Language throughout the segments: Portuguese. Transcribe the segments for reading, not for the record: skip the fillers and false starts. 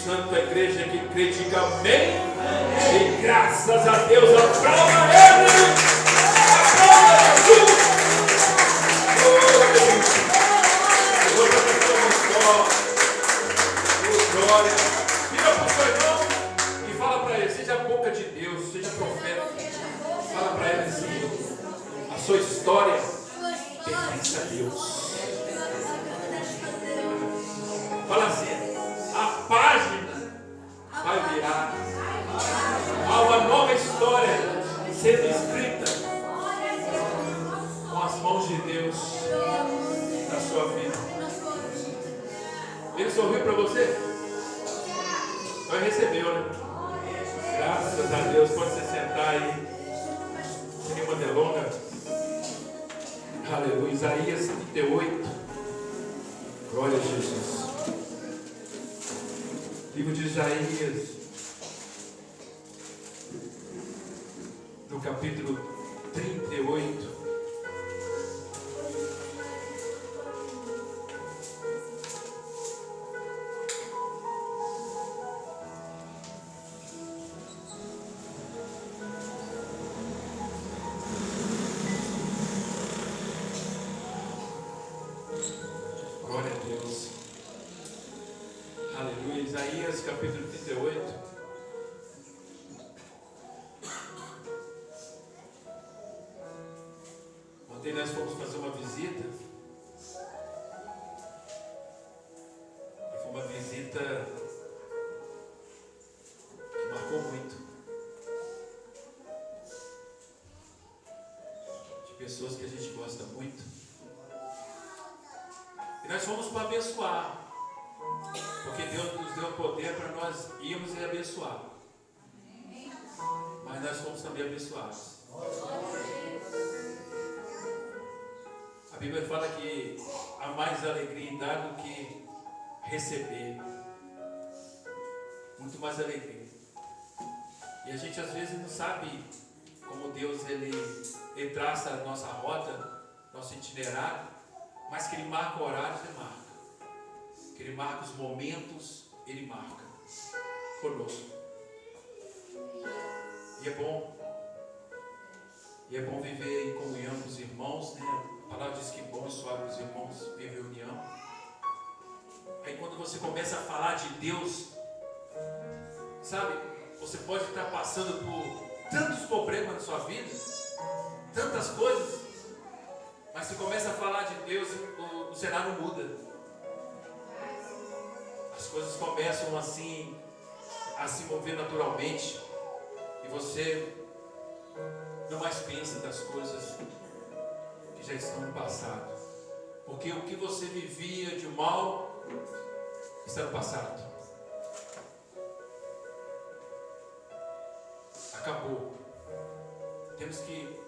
Santo, a igreja que crê, diga amém. E graças a Deus, aplauda Ele. Aplauda Jesus. Glória a Deus. Glória. Vira para o seu irmão e fala para ele, seja a boca de Deus, seja profeta. Fala para ele assim, a sua história pertence a Deus. Fala assim, a página vai virar. Há uma nova história sendo escrita com as mãos de Deus na sua vida. Ele sorriu para você? Então recebeu, né? Graças a Deus. Pode se sentar aí. Sem nenhuma delonga. Aleluia. Isaías 38. Glória a Jesus. Livro de Isaías, no capítulo 38. Glória a Deus. Aleluia. Isaías capítulo 38. Ontem nós fomos fazer uma visita. E foi uma visita que marcou muito. De pessoas que a gente gosta muito. E nós fomos para abençoar. Porque Deus nos deu poder para nós irmos e abençoar. Mas nós fomos também abençoados. A Bíblia fala que há mais alegria em dar do que receber. Muito mais alegria. E a gente às vezes não sabe como Deus ele traça a nossa rota, nosso itinerário, mas que Ele marca horários, Ele marca. Que Ele marca os momentos, Ele marca conosco. E é bom viver em comunhão com os irmãos, né? A palavra diz que é bom e suave os irmãos vivem em união. Aí quando você começa a falar de Deus, sabe, você pode estar passando por tantos problemas na sua vida, tantas coisas, mas se começa a falar de Deus, o cenário muda. As coisas começam assim a se mover naturalmente e você não mais pensa das coisas que já estão no passado, porque o que você vivia de mal está no passado, acabou. Temos que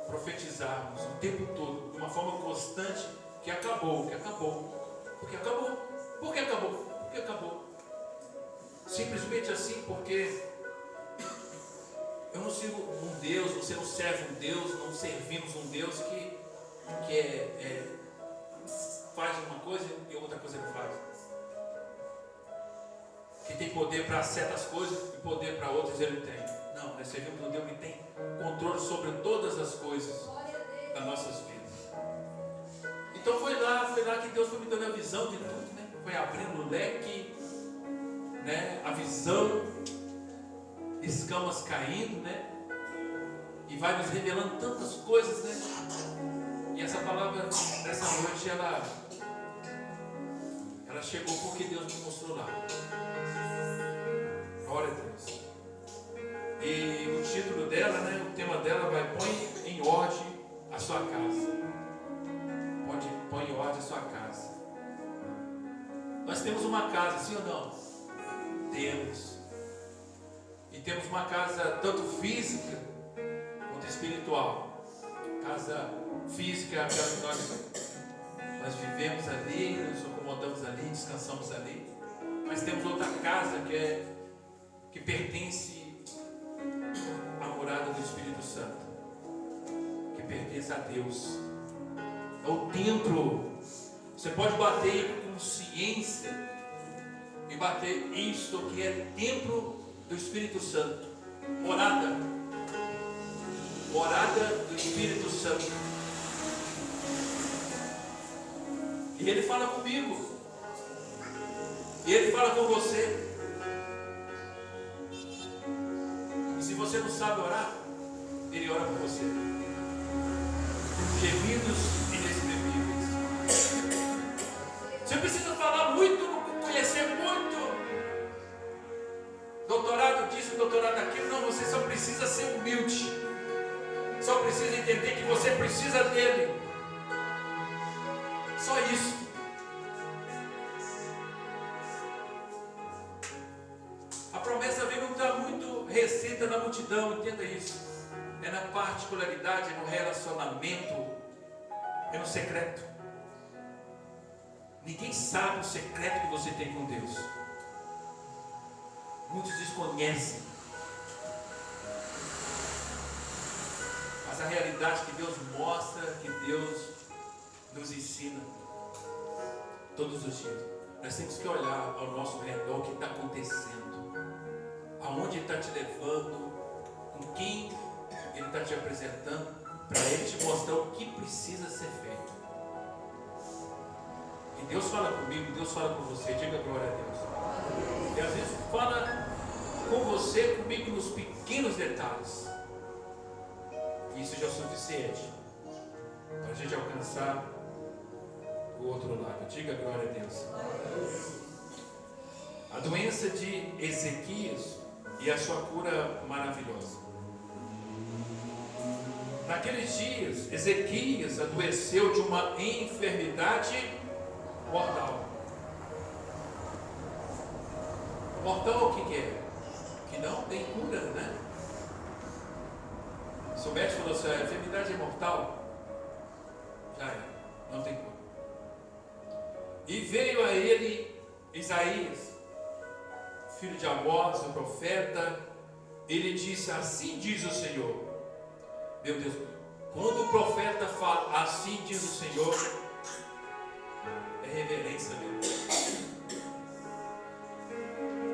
profetizarmos o tempo todo de uma forma constante que acabou, porque acabou. Porque acabou. Por que acabou? Porque acabou. Simplesmente assim, porque eu não sirvo um Deus, você não serve um Deus, não servimos um Deus que faz uma coisa e outra coisa não faz. Que tem poder para certas coisas e poder para outras ele tem. Não, nós servimos um Deus que tem controle sobre todas as coisas das nossas vidas. Então foi lá que Deus foi me dando a visão de tudo, né? Foi abrindo o leque, né? A visão, escamas caindo, né? E vai nos revelando tantas coisas, né? E essa palavra dessa noite, ela chegou porque Deus me mostrou lá. Glória a Deus. E o título dela, né? O tema dela vai: põe em ordem a sua casa. Põe em ordem a sua casa. Nós temos uma casa, sim ou não? Temos. E temos uma casa tanto física quanto espiritual. Casa física é aquela que nós vivemos ali, nos acomodamos ali, descansamos ali. Mas temos outra casa que pertence à morada do Espírito Santo, que pertence a Deus. É o templo. Você pode bater com ciência bater isto que é templo do Espírito Santo. Morada do Espírito Santo. E Ele fala comigo. E Ele fala com você. E se você não sabe orar, Ele ora por você. Gemidos inexprimíveis. Você precisa falar muito, conhecer muito. Doutorado disso, doutorado daquilo. Não, você só precisa ser humilde. Só precisa entender que você precisa dele. Só isso. A promessa vem não está muito restrita na multidão, entenda isso. É na particularidade, é no relacionamento, é no secreto. Ninguém sabe o secreto que você tem com Deus. Muitos desconhecem. Mas a realidade que Deus mostra, que Deus nos ensina todos os dias. Nós temos que olhar ao nosso redor o que está acontecendo, aonde Ele está te levando, com quem Ele está te apresentando, para Ele te mostrar o que precisa ser feito. E Deus fala comigo, Deus fala com você, diga glória a Deus. E às vezes fala com você, comigo nos pequenos detalhes. E isso já é o suficiente para a gente alcançar o outro lado. Diga glória a Deus. A doença de Ezequias e a sua cura maravilhosa. Naqueles dias, Ezequias adoeceu de uma enfermidade mortal. Mortal o que é? Que não tem cura, né? Se o médico falou assim, a enfermidade é mortal, já é, não tem cura. E veio a ele Isaías, filho de Amós, o profeta. Ele disse, assim diz o Senhor. Meu Deus, quando o profeta fala, assim diz o Senhor, é reverência mesmo.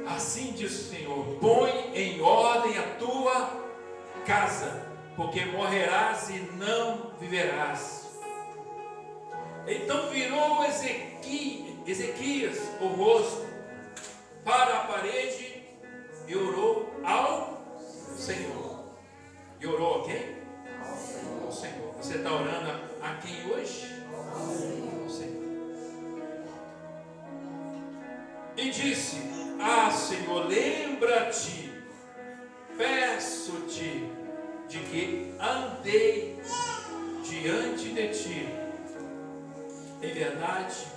Assim diz o Senhor, põe em ordem a tua casa, porque morrerás e não viverás. Então virou Ezequias o rosto para a parede e orou ao Senhor. E orou a quem? Ao Senhor. Você está orando a quem hoje? Ao Senhor. E disse, Senhor, lembra-te, peço-te, de que andei diante de ti em verdade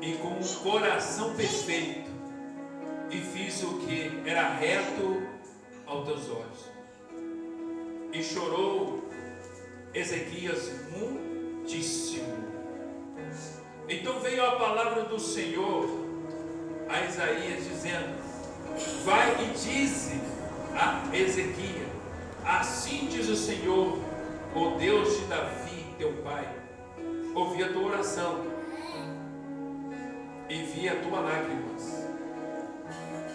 e com um coração perfeito, e fiz o que era reto aos teus olhos. E chorou Ezequias muitíssimo. Então veio a palavra do Senhor a Isaías dizendo, vai e dize a Ezequias, assim diz o Senhor, o Deus de Davi, teu pai, ouvi a tua oração e vi as tuas lágrimas.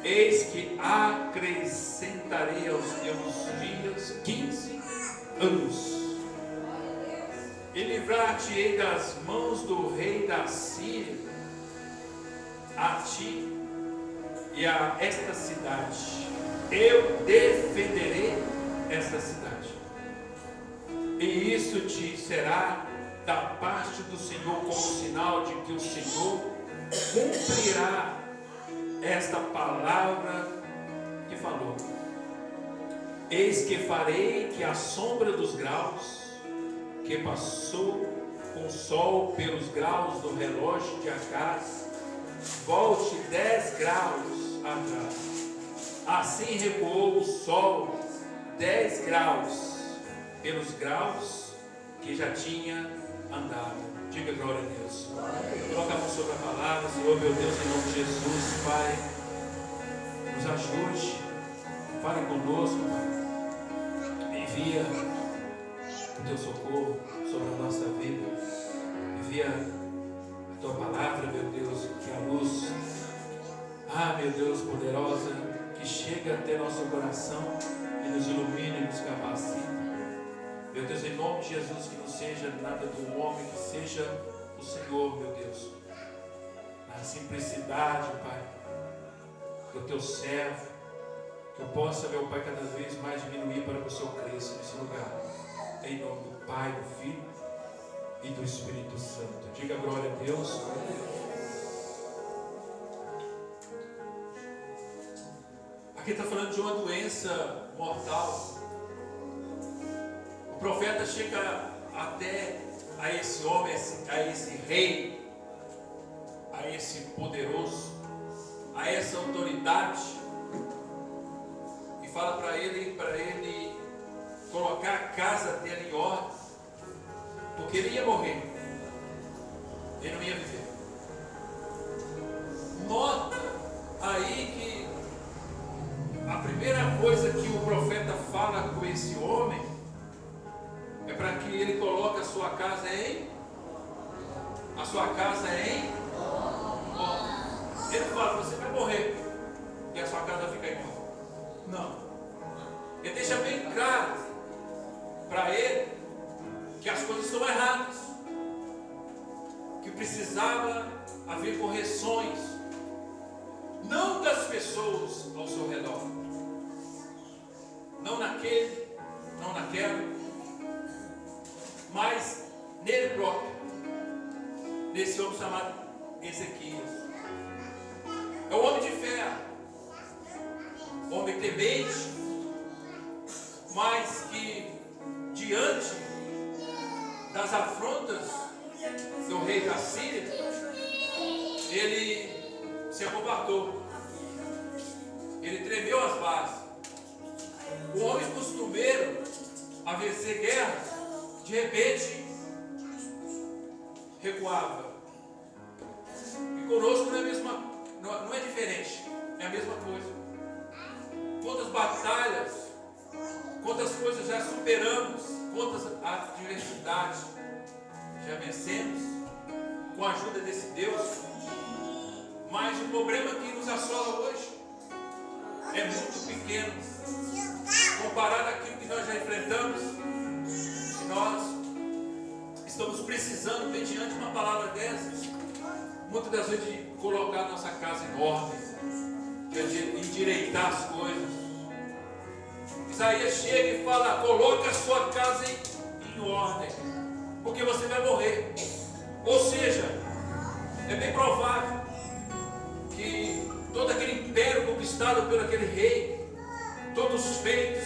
Eis que acrescentarei aos teus dias 15 anos, e livrar-te-ei das mãos do rei da Síria, a ti e a esta cidade. Eu defenderei esta cidade, e isso te será da parte do Senhor como sinal de que o Senhor cumprirá esta palavra que falou. Eis que farei que a sombra dos graus que passou com o sol pelos graus do relógio de Acás volte 10 graus atrás. Assim recuou o sol 10 graus pelos graus que já tinha andado. Diga glória a Deus. Coloca a mão sobre a palavra. Senhor, meu Deus, em nome de Jesus, Pai, nos ajude, fale conosco, Pai. Envia o teu socorro sobre a nossa vida. Envia a tua palavra, meu Deus, que a luz, meu Deus, poderosa, que chega até nosso coração e nos ilumina e nos capacita. Meu Deus, em nome de Jesus, que não seja nada do homem, que seja o Senhor, meu Deus, na simplicidade, Pai, do teu servo, que eu possa, meu Pai, cada vez mais diminuir para que o Senhor cresça nesse lugar. Em nome do Pai, do Filho e do Espírito Santo. Diga glória a Deus. Aqui está falando de uma doença mortal. O profeta chega até a esse homem, a esse rei, a esse poderoso, a essa autoridade, e fala para ele colocar a casa dele em ordem, porque ele ia morrer, ele não ia viver. Nota aí que a primeira coisa que o profeta fala com esse homem é para que ele coloque a sua casa em ordem. Ele fala, você vai morrer e a sua casa fica em ordem. Não. Ele deixa bem claro para ele que as coisas estão erradas, que precisava haver correções, não das pessoas ao seu redor, não naquele, não naquela, mas nele próprio, nesse homem chamado Ezequias. É um homem de fé, homem temente, mas que diante das afrontas do rei da Síria, ele se acovardou, ele tremeu as bases. O homem costumeiro a vencer guerra, de repente recuava. E conosco não é diferente, é a mesma coisa. Quantas batalhas, quantas coisas já superamos, quantas adversidades já vencemos com a ajuda desse Deus. Mas o problema que nos assola hoje é muito pequeno comparado àquilo que nós já enfrentamos. E nós estamos precisando, mediante uma palavra dessa, muitas das vezes, de colocar a nossa casa em ordem, de endireitar as coisas. Isaías chega e fala, coloca a sua casa em ordem, porque você vai morrer. Ou seja, é bem provável que todo aquele império conquistado por aquele rei, todos os feitos,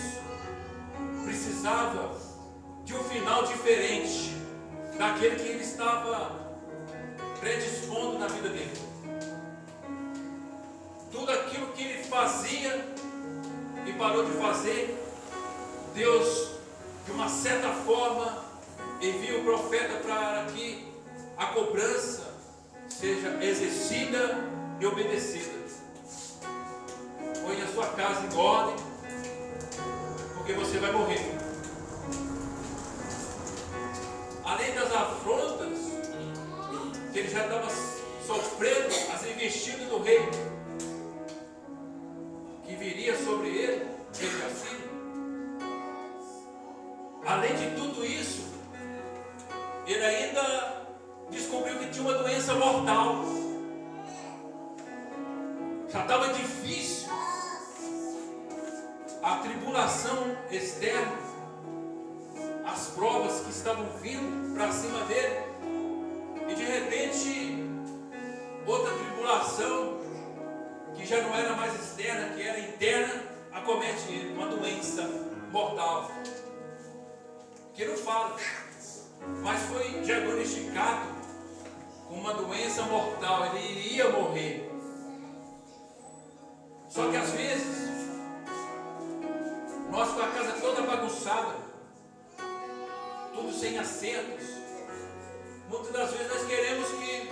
precisava de um final diferente daquele que ele estava predispondo na vida dele. Tudo aquilo que ele fazia e parou de fazer, Deus, de uma certa forma, envia o profeta para que a cobrança seja exercida e obedecida. Põe a sua casa em ordem, porque você vai morrer. Além das afrontas que ele já estava sofrendo, as investidas do rei que viria sobre ele, rei da Síria. Além de tudo isso, ele ainda descobriu que tinha uma doença mortal. Já estava difícil a tribulação externa, as provas que estavam vindo para cima dele, e de repente outra tribulação que já não era mais externa, que era interna, acomete ele, uma doença mortal, que não fala, mas foi diagnosticado com uma doença mortal. Ele iria morrer. Só que às vezes nós, com a casa toda bagunçada, tudo sem acertos, muitas das vezes nós queremos que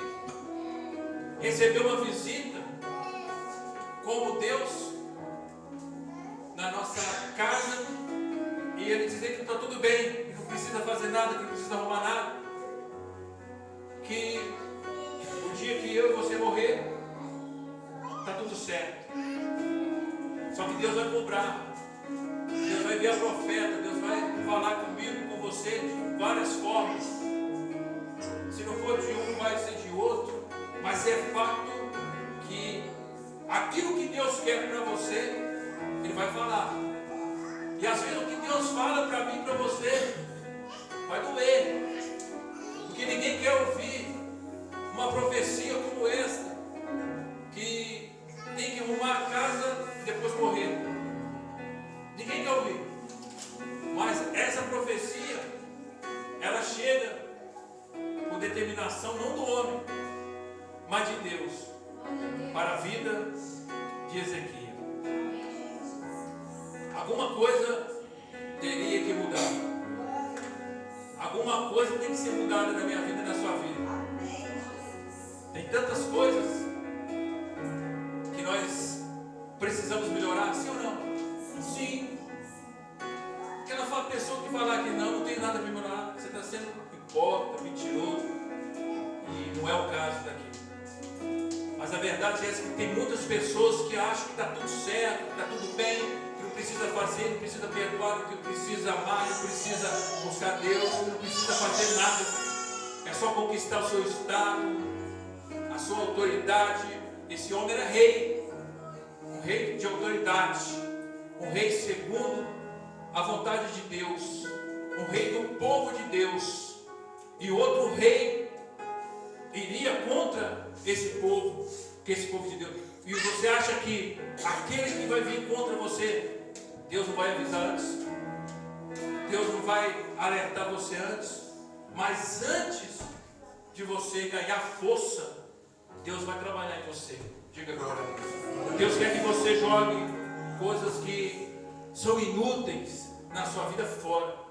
receber uma visita como Deus na nossa casa e Ele dizer que está tudo bem, que não precisa fazer nada, que não precisa arrumar nada, que o dia que eu e você morrer, está tudo certo. certo. Só que Deus vai cobrar. Deus vai enviar profeta. Deus vai falar comigo, com você, de várias formas. Se não for de um, vai ser de outro. Mas é fato que aquilo que Deus quer para você, Ele vai falar. E às vezes o que Deus fala para mim e para você vai doer. Porque ninguém quer ouvir uma profecia como esta, que tem que arrumar a casa e depois morrer. Ninguém quer ouvir. Mas essa profecia, ela chega com determinação não do homem, mas de Deus, para a vida de Ezequiel. Alguma coisa teria que mudar. Alguma coisa tem que ser mudada na minha vida e na sua vida. Tem tantas coisas que nós precisamos melhorar, sim ou não? Sim. Aquela pessoa que falar que não tem nada para melhorar, você está sendo hipócrita, mentiroso, e não é o caso daqui. Mas a verdade é que tem muitas pessoas que acham que está tudo certo, que está tudo bem, que não precisa fazer, não precisa perdoar, que não precisa amar, não precisa buscar Deus, que não precisa fazer nada. É só conquistar o seu estado, a sua autoridade. Esse homem era rei, um rei de autoridade, um rei segundo a vontade de Deus, um rei do povo de Deus. E outro rei iria contra esse povo, que esse povo de Deus. E você acha que aquele que vai vir contra você, Deus não vai avisar antes? Deus não vai alertar você antes? Mas antes de você ganhar força, Deus vai trabalhar em você. Diga glória a Deus. Deus quer que você jogue coisas que são inúteis na sua vida fora.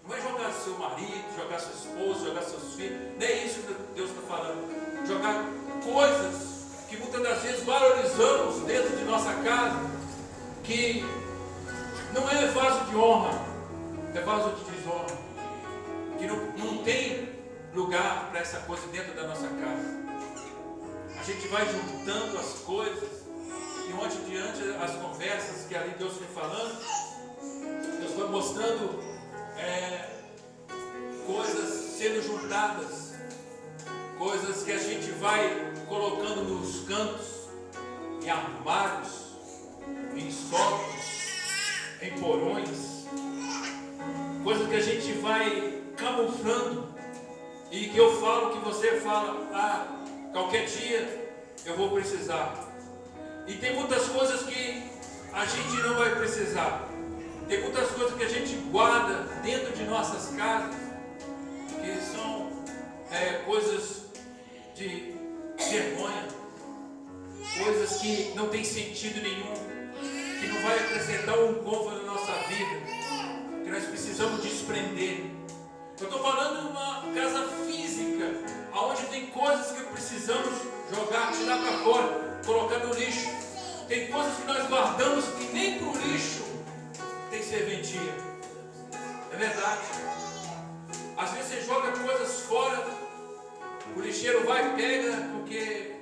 Não é jogar seu marido, jogar sua esposa, jogar seus filhos. Nem é isso que Deus está falando. Jogar coisas que muitas das vezes valorizamos dentro de nossa casa, que não é vaso de honra, é vaso de desonra. Que não tem lugar para essa coisa dentro da nossa casa. A gente vai juntando as coisas, e ontem diante as conversas que ali Deus foi falando, Deus foi mostrando coisas sendo juntadas, coisas que a gente vai colocando nos cantos, em armários, em sótãos, em porões, coisas que a gente vai camuflando, e que eu falo, que você fala, qualquer dia eu vou precisar. E tem muitas coisas que a gente não vai precisar. Tem muitas coisas que a gente guarda dentro de nossas casas, que são coisas de vergonha, coisas que não tem sentido nenhum, que não vai acrescentar um côvado na nossa vida, que nós precisamos desprender. Eu estou falando de uma casa física, onde tem coisas que precisamos jogar, tirar para fora, colocar no lixo. Tem coisas que nós guardamos que nem para o lixo tem serventia. É verdade. Às vezes você joga coisas fora, o lixeiro vai e pega, porque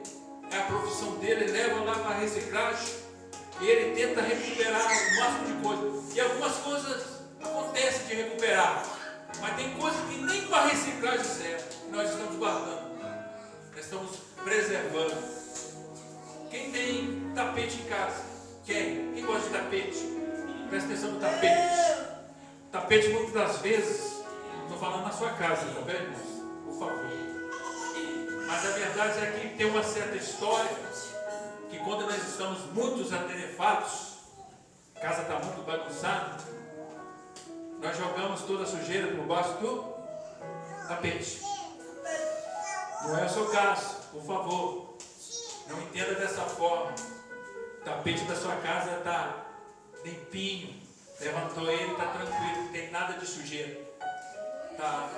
é a profissão dele, leva lá para a reciclagem, e ele tenta recuperar o máximo de coisa. E algumas coisas acontecem de recuperar, mas tem coisas que nem para a reciclagem serve, que nós estamos guardando, nós estamos preservando. Quem tem tapete em casa? Quem gosta de tapete? Presta atenção no tapete. Tapete muitas das vezes, estou falando na sua casa, tá bem, irmãos? Por favor. Mas a verdade é que tem uma certa história, que quando nós estamos muito atarefados, a casa está muito bagunçada, nós jogamos toda a sujeira por baixo do tapete. Não é o seu caso, por favor. Não entenda dessa forma. O tapete da sua casa está limpinho. Levantou ele, está tranquilo. Não tem nada de sujeira. Está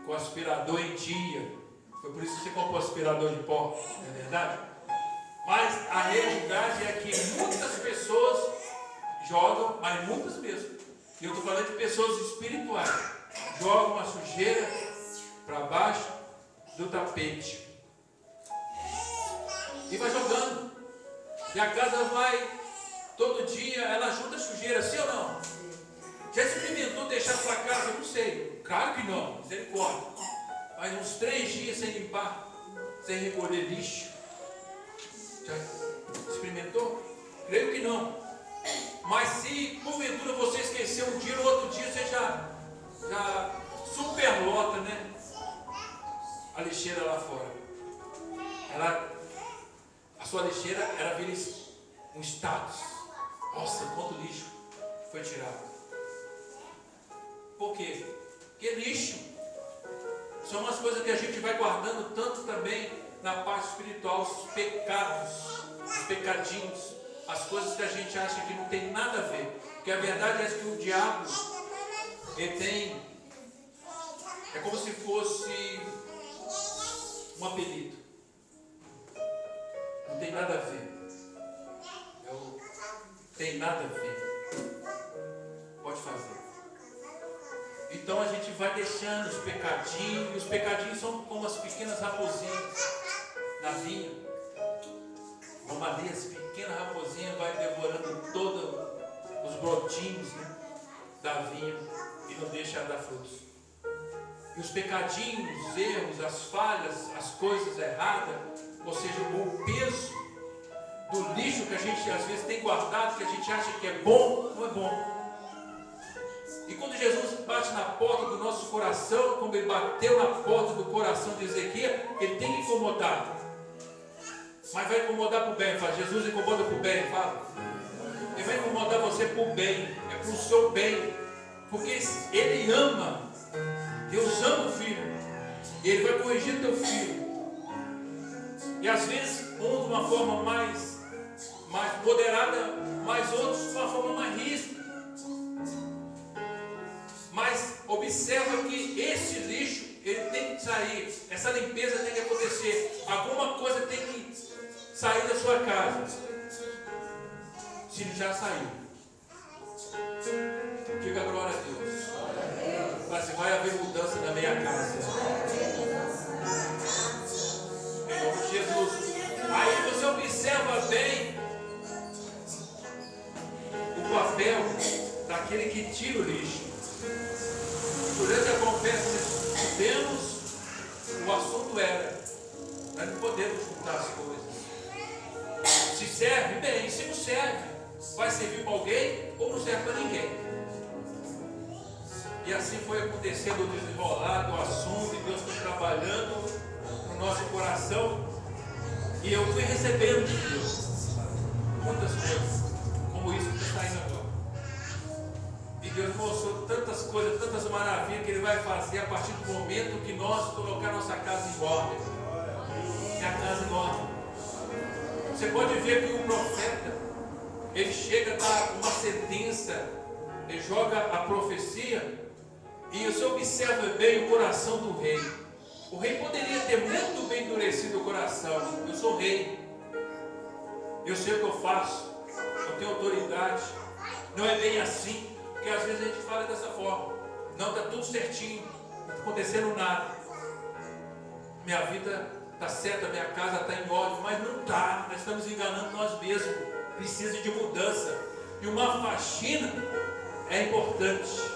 com o aspirador em dia. Foi por isso que você comprou aspirador de pó. Não é verdade? Mas a realidade é que muitas pessoas jogam, mas muitas mesmo. E eu estou falando de pessoas espirituais. Jogam a sujeira para baixo do tapete. E vai jogando. E a casa vai, todo dia, ela junta sujeira, sim ou não? Já experimentou deixar sua casa? Eu não sei. Claro que não, misericórdia. Mas uns 3 dias sem limpar, sem recolher lixo. Já experimentou? Creio que não. Mas se porventura você esqueceu um dia, no outro dia você já superlota, né? A lixeira lá fora. A sua lixeira era vira um status. Nossa, quanto lixo foi tirado. Por quê? Porque lixo são umas coisas que a gente vai guardando tanto também na parte espiritual, os pecados, os pecadinhos, as coisas que a gente acha que não tem nada a ver. Porque a verdade é que o diabo, ele tem, é como se fosse um apelido. Não tem nada a ver. Tem nada a ver. Pode fazer. Então a gente vai deixando os pecadinhos. E os pecadinhos são como as pequenas raposinhas na vinha. Uma ali, as pequenas raposinhas vai devorando todos os brotinhos, né, da vinha e não deixa dar frutos. E os pecadinhos, os erros, as falhas, as coisas erradas, ou seja, o peso do lixo que a gente às vezes tem guardado, que a gente acha que é bom, não é bom. E quando Jesus bate na porta do nosso coração, como ele bateu na porta do coração de Ezequiel, ele tem que incomodar. Mas vai incomodar para o bem. Fala, Jesus incomoda para o bem. Fala. Ele vai incomodar você para o bem. É para o seu bem. Porque ele ama. Deus ama o filho. E ele vai corrigir teu filho. E às vezes, um de uma forma mais moderada, mas outros de uma forma mais ríspida. Mas observa que esse lixo, ele tem que sair. Essa limpeza tem que acontecer. Alguma coisa tem que sair da sua casa. Se ele já saiu, diga glória a Deus. Mas vai haver mudança na minha casa. Em nome de Jesus. Aí você observa bem o papel daquele que tira o lixo. Durante a conversa que tivemos, o assunto era: nós não podemos juntar as coisas. Se serve, bem. Se não serve, vai servir para alguém ou não serve para ninguém. E assim foi acontecendo o desenrolar do assunto, e Deus foi trabalhando no nosso coração. E eu fui recebendo de Deus muitas coisas, como isso que está saindo agora. E Deus mostrou tantas coisas, tantas maravilhas que Ele vai fazer a partir do momento que nós colocar nossa casa em ordem. É a casa em ordem. Você pode ver que o profeta, ele chega a dar uma sentença, ele joga a profecia, e você observa bem o coração do rei. O rei poderia ter muito bem endurecido o coração. Eu sou rei, eu sei o que eu faço, eu tenho autoridade. Não é bem assim, porque às vezes a gente fala dessa forma. Não, está tudo certinho, não está acontecendo nada. Minha vida está certa, minha casa está em ordem, mas não está. Nós estamos enganando nós mesmos. Precisa de mudança. E uma faxina é importante.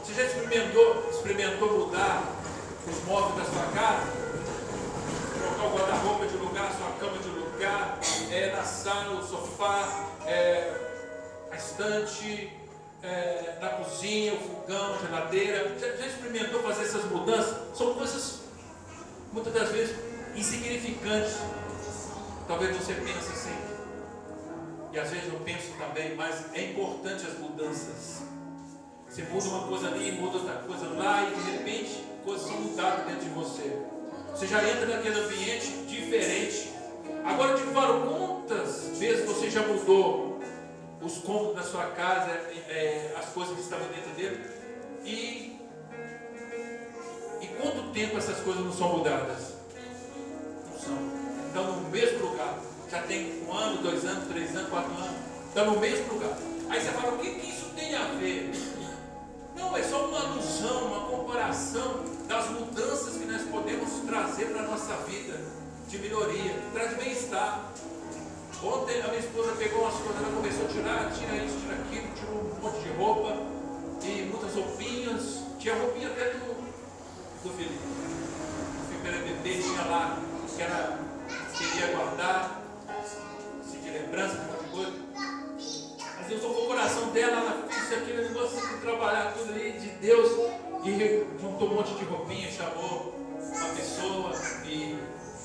Você já experimentou mudar os móveis da sua casa? Colocar o guarda-roupa de lugar, a sua cama de lugar, na sala, o sofá, a estante, na cozinha, o fogão, a geladeira. Já experimentou fazer essas mudanças? São coisas, muitas das vezes, insignificantes. Talvez você pense assim, e às vezes eu penso também, mas é importante as mudanças. Você muda uma coisa ali, muda outra coisa lá, e de repente coisas são mudadas dentro de você. Você já entra naquele ambiente diferente. Agora eu te falo, quantas vezes você já mudou os cômodos da sua casa, as coisas que estavam dentro dele, e quanto tempo essas coisas não são mudadas? Não são. Estão no mesmo lugar. Já tem 1 ano, 2 anos, 3 anos, 4 anos. Estão no mesmo lugar. Aí você fala, o que isso tem a ver? Não, é só uma alusão, uma comparação das mudanças que nós podemos trazer para a nossa vida, de melhoria, traz bem-estar. Ontem a minha esposa pegou umas coisas, ela começou a tirar, tira isso, tira aquilo, tirou um monte de roupa e muitas roupinhas. Tinha roupinha até do Felipe. O Felipe era bebê, tinha lá que ela queria guardar, assim, de lembrança, um monte de coisa. Mas Deus tocou o coração dela, ela fez aquele negócio de trabalhar tudo ali de Deus e juntou um monte de roupinha, chamou uma pessoa e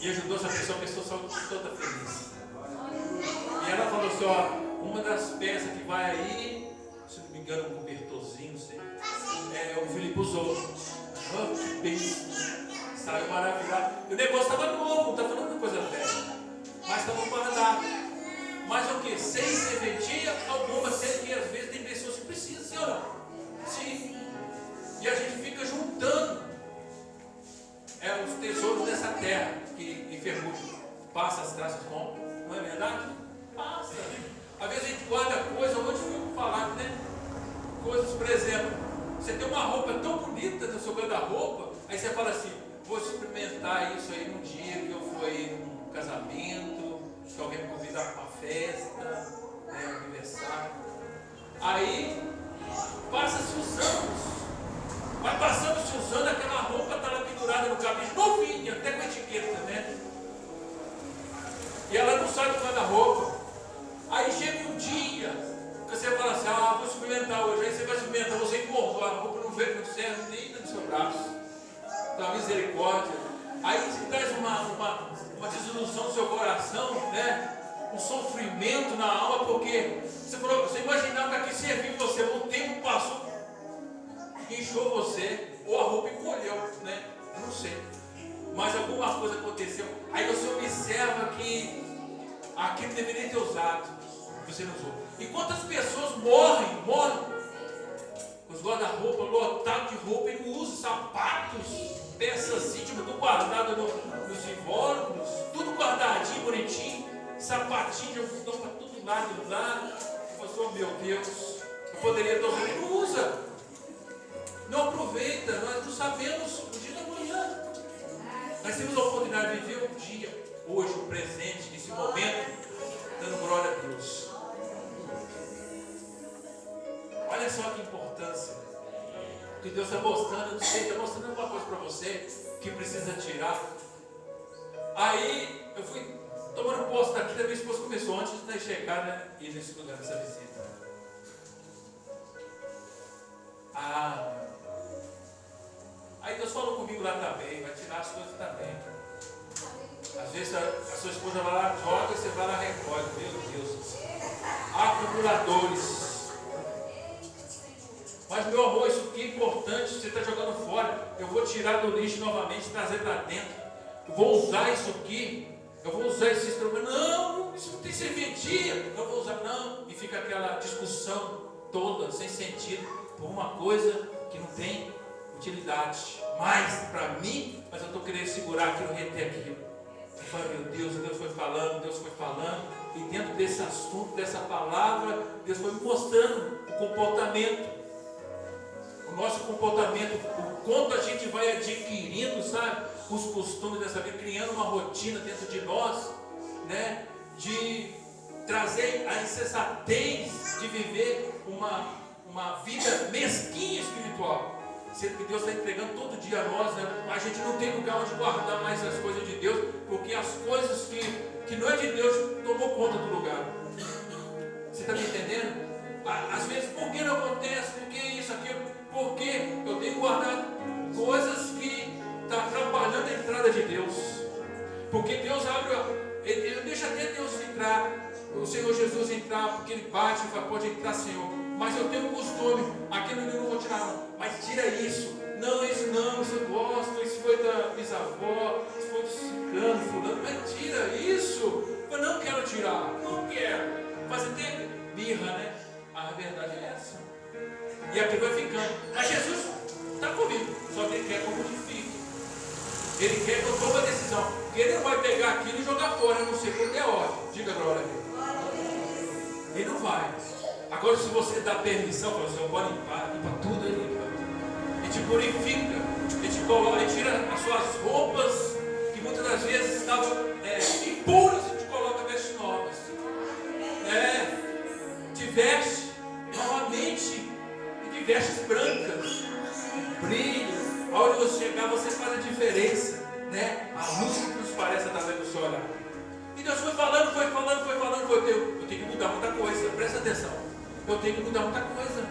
ajudou essa pessoa, a pessoa saiu toda feliz. E ela falou assim, ó, uma das peças que vai aí, se não me engano, um cobertorzinho, não sei, o Felipe usou. Oh, que bem, saiu maravilhado. E o negócio estava novo, não está falando de coisa velha, mas estava guardado. Mas o que? Sem serventia alguma, sendo que às vezes tem pessoas que precisam, sim ou não? Sim. E a gente fica juntando os tesouros dessa terra que enferrujam, passa as traças com, não é verdade? Passa. Às vezes a gente guarda coisa, hoje foi falado, né? Coisas, por exemplo, você tem uma roupa tão bonita no seu guarda-roupa, aí você fala assim, vou experimentar isso aí num dia que eu for num casamento, que alguém me convida para uma festa, um aniversário. Aí passa-se os anos, vai passando-se os anos, aquela roupa está lá pendurada no cabide, novinha, até com etiqueta, né? E ela não sai do guarda-roupa. Aí chega um dia, você fala assim, vou experimentar hoje. Aí você vai experimentar, você engordou, a roupa não veio, não serve nem no seu braço. Então, misericórdia. Aí você traz uma desilusão no seu coração, né? Um sofrimento na alma, porque você imaginava que serviu você, o tempo passou, inchou você, ou a roupa encolheu, né? Eu não sei. Mas alguma coisa aconteceu. Aí você observa que aquilo deveria ter usado, você não usou. E quantas pessoas morrem, os guarda-roupa lotados de roupa e não usam sapatos, peças íntimas, tudo guardado nos invólucros, tudo guardadinho, bonitinho, sapatinho de algodão para todo lado e lá. Eu falei, meu Deus, eu poderia estar usando, não usa, não aproveita, nós não sabemos o dia da manhã. Nós temos a oportunidade de viver o dia, hoje, o presente, nesse momento, dando glória a Deus. Olha só que importância que Deus está mostrando, eu não sei, está mostrando alguma coisa para você que precisa tirar. Aí eu fui tomando posse daqui, da minha esposa começou antes de chegar, né, e nesse lugar, nessa visita. Aí Deus falou comigo lá também, vai tirar as coisas também. Às vezes a sua esposa vai lá, joga, você vai lá, recolhe. Meu Deus. Acumuladores. Mas meu amor, isso aqui é importante, você está jogando fora. Eu vou tirar do lixo novamente, trazer para dentro. Eu vou usar isso aqui. Eu vou usar esse instrumento. Não, isso não tem serventia. Eu vou usar, não. E fica aquela discussão toda, sem sentido, por uma coisa que não tem utilidade. Mais para mim, mas eu estou querendo segurar aquilo, reter aquilo. Eu falei, meu Deus foi falando. E dentro desse assunto, dessa palavra, Deus foi me mostrando o comportamento. O nosso comportamento, o quanto a gente vai adquirindo, sabe, os costumes dessa vida, criando uma rotina dentro de nós, né, de trazer a insensatez de viver uma vida mesquinha espiritual, sendo que Deus está entregando todo dia a nós, né? A gente não tem lugar onde guardar mais as coisas de Deus, porque as coisas que não é de Deus tomou conta do lugar. Você está me entendendo? Às vezes, por que não acontece? Por que isso, aquilo? Porque eu tenho guardado coisas que estão atrapalhando a entrada de Deus. Porque Deus abre, ele deixa até Deus entrar, o Senhor Jesus entrar, porque Ele bate e fala, pode entrar, Senhor. Mas eu tenho um costume, aquilo eu não vou tirar não. Mas tira isso. Não, isso eu gosto, isso foi da bisavó, isso foi do ciclano, fulano. Mas tira isso. Eu não quero tirar, não quero. Mas até birra, né? A verdade é essa. E aqui vai ficando. Mas Jesus está comigo, só que Ele quer que eu modifique. Ele quer que eu tome a decisão. Porque Ele não vai pegar aquilo e jogar fora, a não ser quando der ordem. Diga glória a Deus. Ele não vai. Agora, se você dá permissão, você pode limpar tudo, Ele limpa. Ele te purifica. Ele te coloca, Ele tira as suas roupas, que muitas das vezes estavam impuras, e te coloca vestes novas. eu tenho que mudar muita coisa.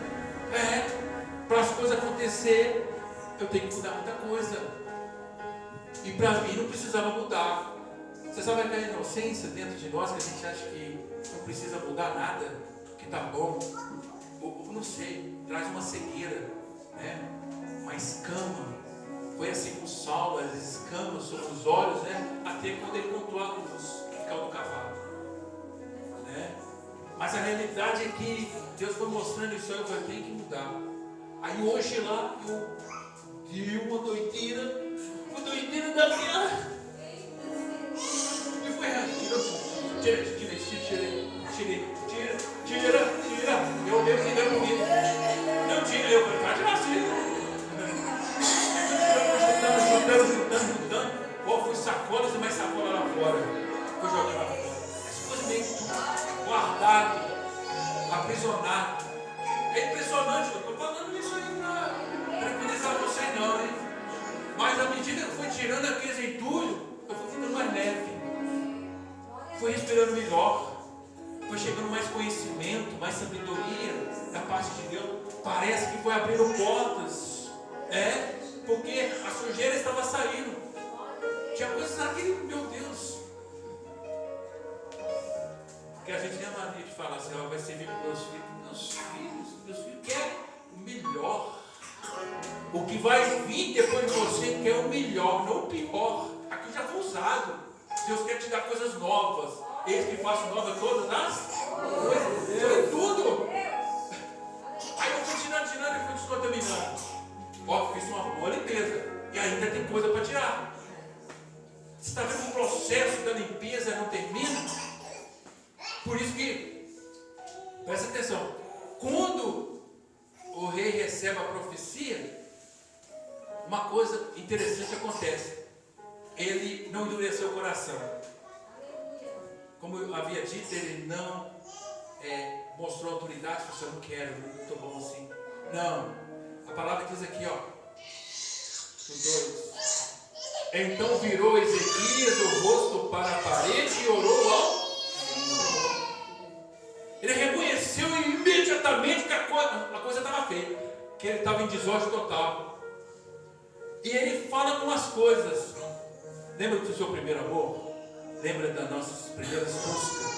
Para as coisas acontecer, eu tenho que mudar muita coisa. E para mim não precisava mudar. Você sabe aquela inocência dentro de nós que a gente acha que não precisa mudar nada, que está bom? Ou não sei, traz uma cegueira, né? Uma escama. Foi assim com Saulo, as escamas sobre os olhos, né? Até quando ele contou a luz que caiu do cavalo, né? Mas a realidade é que Deus foi mostrando isso aí, eu falei, tem que mudar. Aí hoje lá, eu dei uma doideira da minha. E foi tira. Eu olhei pra ele comigo. Não tira, eu falei, vai tirar sim. Juntando. Fui sacolas e mais sacola lá fora. Fui jogando lá fora. As coisas meio guardado, aprisionado. É impressionante, eu estou falando isso aí para tranquilizar vocês não, hein? Mas à medida que eu fui tirando aqueles entulhos, eu fui ficando mais leve. Fui respirando melhor. Foi chegando mais conhecimento, mais sabedoria da parte de Deus. Parece que foi abrindo portas. Porque a sujeira estava saindo. Tinha coisas naquele, meu Deus. Que a gente tem a mania de falar assim, vai servir para meus filhos querem o melhor. O que vai vir depois de você quer o melhor, não o pior. Aqui já foi usado. Deus quer te dar coisas novas. Eles que façam novas todas as coisas. Foi tudo. Aí eu fui tirando e fui descontaminando. Fiz uma boa limpeza. E ainda tem coisa para tirar. Você está vendo o processo da limpeza não termina? Por isso que, presta atenção, quando o rei recebe a profecia, uma coisa interessante acontece. Ele não endureceu o coração. Como eu havia dito, ele não mostrou autoridade, você não quer, não estou bom assim. Não, a palavra diz aqui, ó, no 2. Então virou Ezequias o rosto para a parede e orou ao Senhor. Ele reconheceu imediatamente que a coisa estava feia, que ele estava em desordem total. E ele fala com as coisas. Lembra do seu primeiro amor? Lembra das nossas primeiras buscas?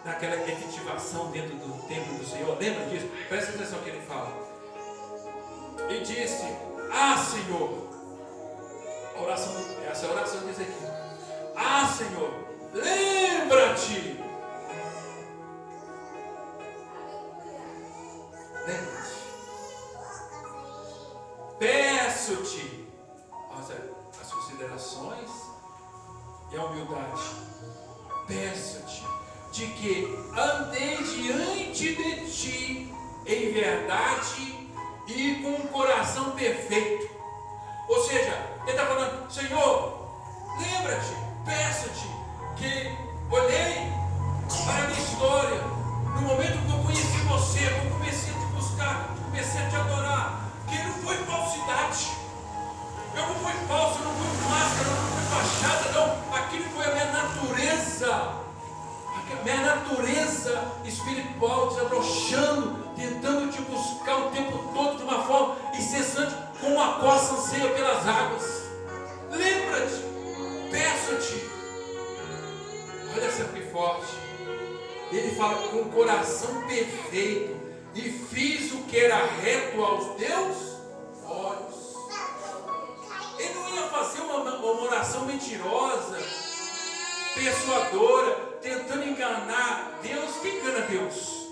Daquela efetivação dentro do templo do Senhor? Lembra disso? Presta atenção que ele fala. E disse, Senhor, essa é a oração diz aqui. Senhor, lembra-te. Lembra-te. Peço-te. As considerações e a humildade. Peço-te de que andei diante de ti em verdade e com um coração perfeito. Ou seja, ele está falando, Senhor, lembra-te, peço-te que olhei para a minha história, no momento que eu conheci você, eu comecei a te buscar, comecei a te adorar, que não foi falsidade, eu não fui falso, eu não fui máscara, eu não fui fachada, não, aquilo foi a minha natureza espiritual desabrochando, tentando te buscar o tempo todo de uma forma incessante, como a costa anseia pelas águas. Lembra-te, peço-te. Olha só que forte. Ele fala com o coração perfeito e fiz o que era reto aos teus olhos. Ele não ia fazer uma oração mentirosa, persuadora, tentando enganar Deus. Quem engana Deus?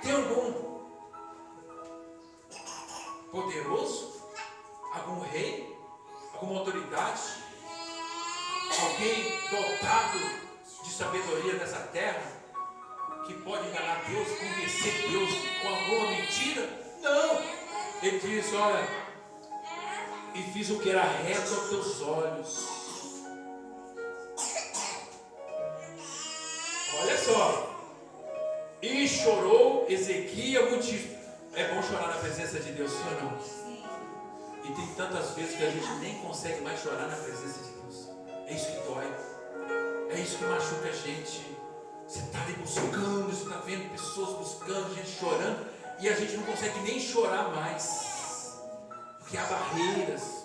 Tem algum poderoso? Algum rei? Alguma autoridade? Alguém dotado de sabedoria nessa terra que pode enganar Deus, convencer Deus com alguma mentira? Não! Ele disse, olha, e fiz o que era reto aos teus olhos. Olha só. E chorou Ezequias muitíssimo. É bom chorar na presença de Deus, sim ou não? E tem tantas vezes que a gente nem consegue mais chorar na presença de Deus. É isso que dói. É isso que machuca a gente. Você está ali buscando, você está vendo pessoas buscando, gente chorando, e a gente não consegue nem chorar mais, porque há barreiras,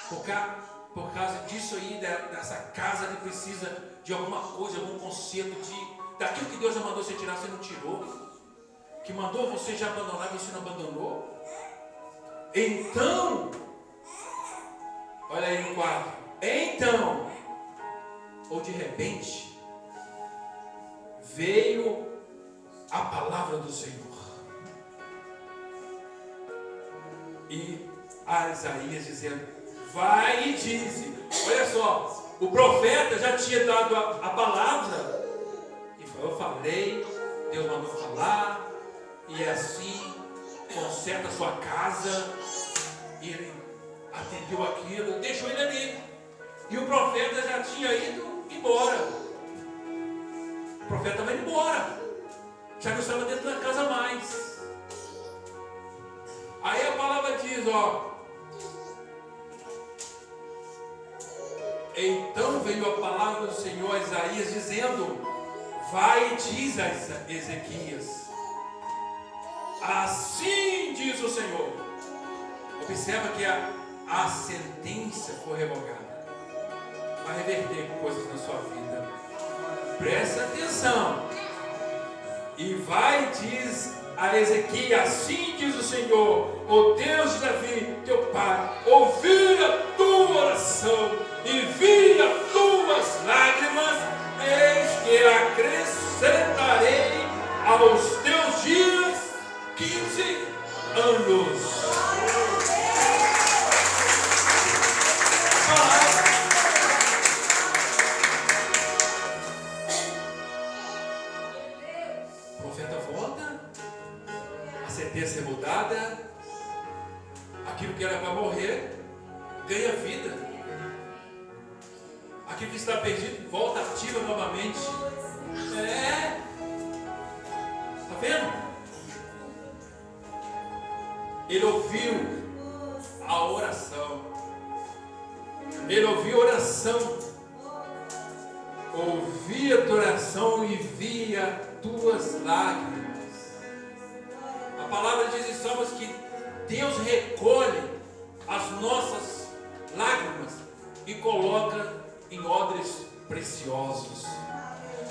por causa disso aí, dessa casa que precisa de alguma coisa, algum conserto, daquilo que Deus já mandou você tirar, você não tirou, que mandou você já abandonar, você não abandonou. Então, olha aí no quadro, então, ou de repente, veio a palavra do Senhor e a Isaías dizendo: vai e dize. Olha só, o profeta já tinha dado a palavra, e eu falei, Deus mandou falar, e é assim, conserta a sua casa, e ele atendeu aquilo, deixou ele ali, e o profeta já tinha ido embora. O profeta estava indo embora, já não estava dentro da casa mais. Aí a palavra diz, então veio a palavra do Senhor a Isaías dizendo: vai e diz a Ezequias, assim diz o Senhor. Observa que a sentença foi revogada, vai reverter coisas na sua vida. Presta atenção. E vai e diz a Ezequias, assim diz o Senhor, o Deus de Davi, teu pai, ouvi a tua oração e vi as tuas lágrimas, eis que acrescentarei aos teus dias 15 anos. O profeta volta, a sentença é mudada, aquilo que era para morrer ganha vida, aquilo que está perdido volta ativa novamente. Está vendo? Ele ouviu a oração, ele ouviu a oração, ouvi a tua oração e via tuas lágrimas. A palavra diz em Salmos que Deus recolhe as nossas lágrimas e coloca em odres preciosos.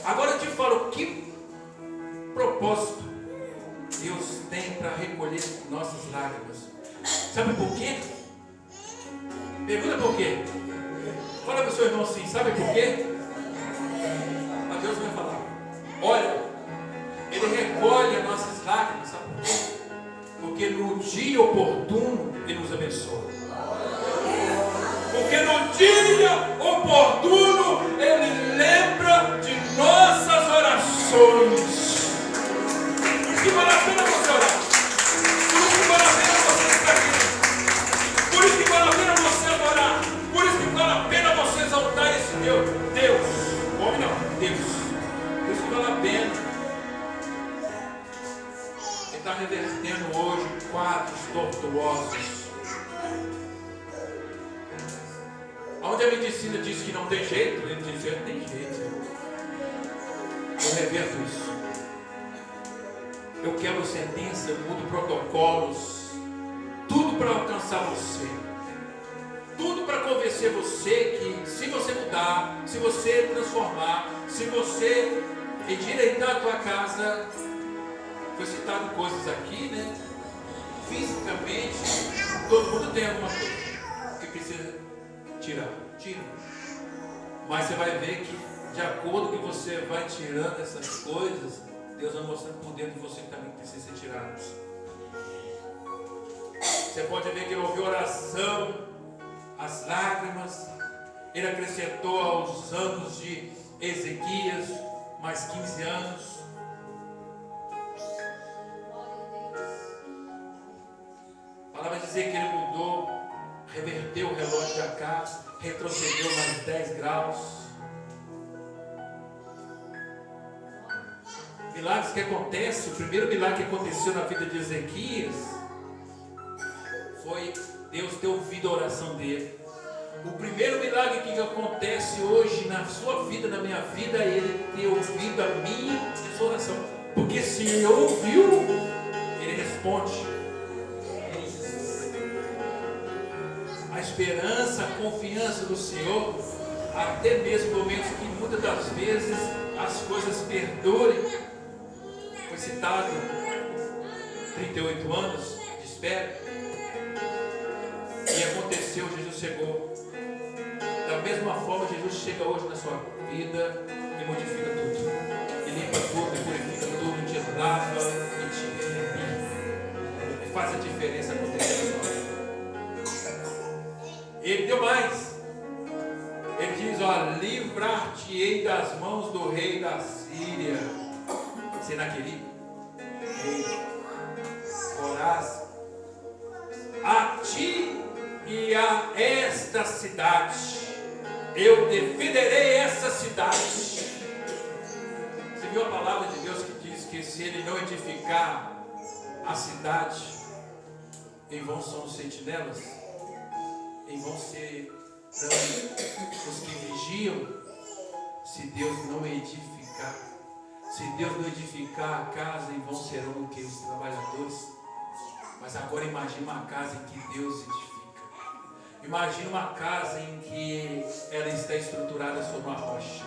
Agora eu te falo, que propósito Deus tem para recolher nossas lágrimas? Sabe por quê? Pergunta por quê? Fala para o seu irmão assim, sabe por quê? Mas Deus vai falar. Olha, Ele recolhe as nossas lágrimas, sabe por quê? Porque no dia oportuno Ele nos abençoa. Porque no dia oportuno Ele lembra de nossas orações. Por isso que vale a pena você orar. Por isso que vale a pena você estar aqui. Por isso que vale a pena você adorar. Por isso que vale a pena você exaltar esse Deus. Deus. Homem não, Deus. Por isso que vale a pena. Ele está revertendo hoje quadros tortuosos. Onde a medicina diz que não tem jeito, ele diz que tem jeito. Eu reverto isso. Eu quebro sentença, eu mudo protocolos. Tudo para alcançar você. Tudo para convencer você que se você mudar, se você transformar, se você endireitar a tua casa, foi citado coisas aqui, né? Fisicamente, todo mundo tem alguma coisa que precisa tirar. Tira. Mas você vai ver que de acordo que você vai tirando essas coisas, Deus vai mostrando por dentro de você que também precisa ser tirado. Você pode ver que Ele ouviu a oração, as lágrimas. Ele acrescentou aos anos de Ezequias mais 15 anos. A palavra dizer que Ele mudou, reverteu o relógio da casa, retrocedeu mais 10 graus. Milagres que acontecem. O primeiro milagre que aconteceu na vida de Ezequias foi Deus ter ouvido a oração dele. O primeiro milagre que acontece hoje na sua vida, na minha vida, é Ele ter ouvido a minha oração. Porque se Ele ouviu, Ele responde. A esperança, a confiança do Senhor, até mesmo momentos que muitas das vezes as coisas perdurem. Foi citado 38 anos de espera. E aconteceu, Jesus chegou. Da mesma forma, Jesus chega hoje na sua vida e modifica tudo. E limpa tudo, e purifica tudo, te lava e te redime. E faz a diferença acontecer na sua vida. Ele deu mais. Ele diz, ó, livrar-te-ei das mãos do rei da Síria. Senaqueribe. Orás. A ti e a esta cidade. Eu defenderei essa cidade. Você viu a palavra de Deus que diz que se ele não edificar a cidade, em vão são os sentinelas, em vão ser os que vigiam. Se Deus não edificar, se Deus não edificar a casa, em vão serão o que? Os trabalhadores. Mas agora imagine uma casa em que Deus edifica. Imagina uma casa em que ela está estruturada sobre uma rocha.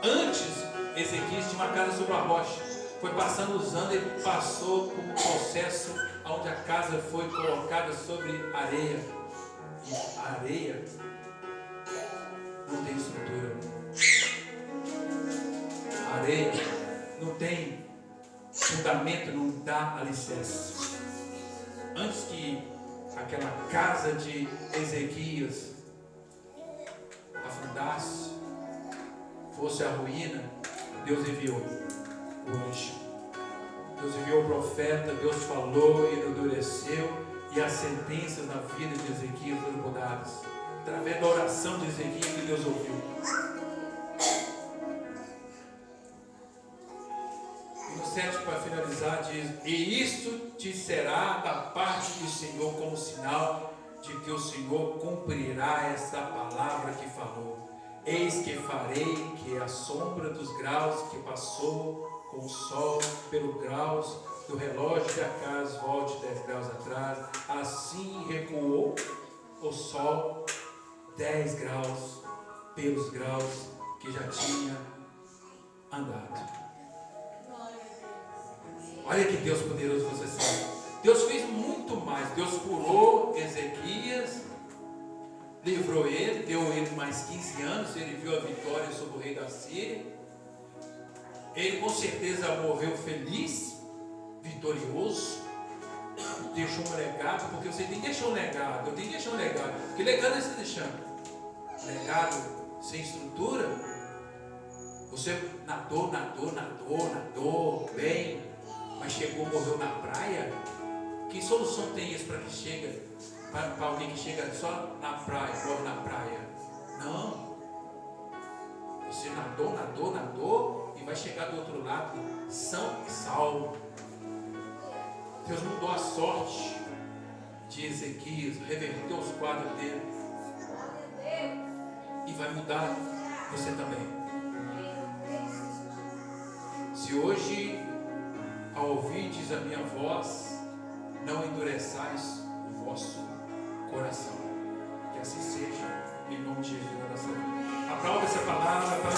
Antes, Ezequias tinha uma casa sobre uma rocha. Foi passando os anos, ele passou por um processo onde a casa foi colocada sobre areia. E a areia não tem estrutura. A areia não tem fundamento, não dá alicerce. Antes que aquela casa de Ezequias afundasse, fosse a ruína, Deus enviou o anjo. Deus enviou o profeta, Deus falou, ele endureceu, e as sentenças na vida de Ezequias foram mudadas. Através da oração de Ezequias que Deus ouviu. E no 7, para finalizar, diz, e isso te será da parte do Senhor como sinal de que o Senhor cumprirá essa palavra que falou. Eis que farei que a sombra dos graus que passou com o sol pelo graus do relógio de Acaz volte 10 graus atrás. Assim recuou o sol 10 graus pelos graus que já tinha andado. Olha que Deus poderoso você sabe. Deus fez muito mais. Deus curou Ezequias, livrou ele, deu ele mais 15 anos, ele viu a vitória sobre o rei da Síria. Ele com certeza morreu feliz, vitorioso, deixou um legado, porque você tem que deixar um legado, eu tenho que deixar um legado. Que legado é você deixando? Legado sem estrutura? Você nadou bem, mas chegou, morreu na praia? Que solução tem isso para que chega, para alguém que chega só na praia, morre na praia? Não. Você nadou e vai chegar do outro lado são e salvo. Deus mudou a sorte de Ezequias, reverteu os quadros dele e vai mudar você também. Se hoje, ao ouvirdes a minha voz, não endureçais o vosso coração. Que assim seja, em nome de Jesus. Aplauda essa palavra para